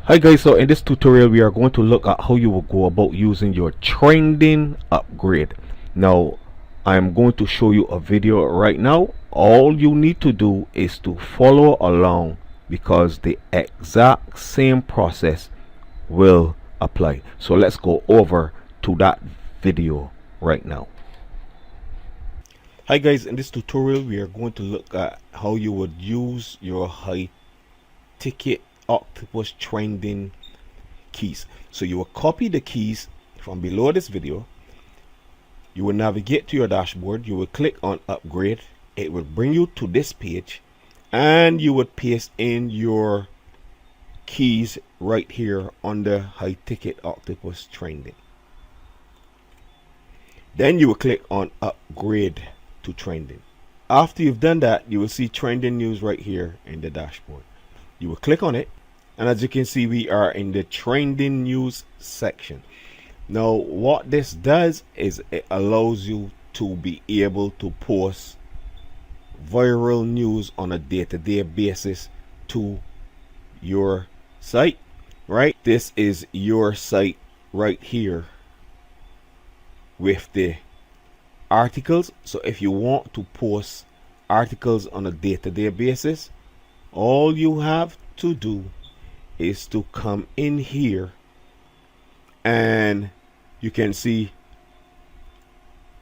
Hi guys, so in this tutorial we are going to look at how you will go about using your trending upgrade. Now I'm going to show you a video right now. All you need to do is to follow along because the exact same process will apply. So let's go over to that video right now. Hi guys, in this tutorial we are going to look at how you would use your high ticket octopus trending keys. So you will copy the keys from below this video. You will navigate to your dashboard. You will click on upgrade. It will bring you to this page and you would paste in your keys right here under high ticket octopus trending. Then you will click on upgrade to trending. After you've done that, you will see trending news right here in the dashboard. You will click on it, and as you can see, we are in the trending news section. Now what this does is it allows you to be able to post viral news on a day-to-day basis to your site, right? This is your site right here with the articles. So if you want to post articles on a day-to-day basis, all you have to do is to come in here, and you can see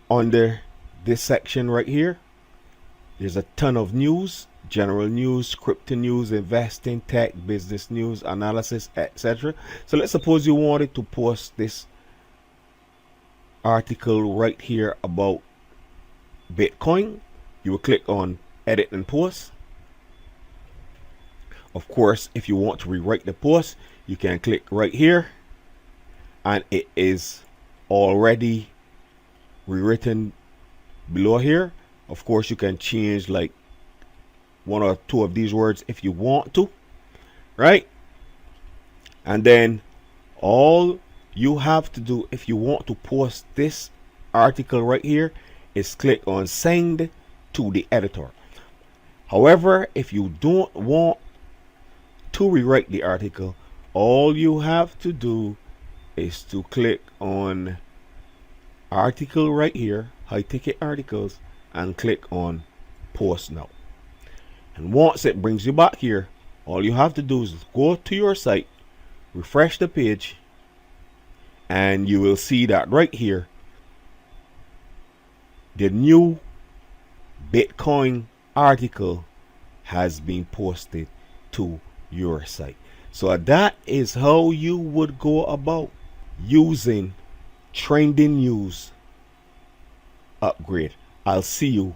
under this section right here there's a ton of news: general news, crypto news, investing, tech, business news, analysis, etc. So let's suppose you wanted to post this article right here about Bitcoin. You will click on edit and post. Of course, if you want to rewrite the post, you can click right here and it is already rewritten below here. Of course, you can change like one or two of these words if you want to, right? And then all you have to do if you want to post this article right here is click on send to the editor. However, if you don't want to rewrite the article, all you have to do is to click on article right here, high ticket articles, and click on post now. And once it brings you back here, all you have to do is go to your site, refresh the page, and you will see that right here the new Bitcoin article has been posted to your site. So that is how you would go about using trending news upgrade. I'll see you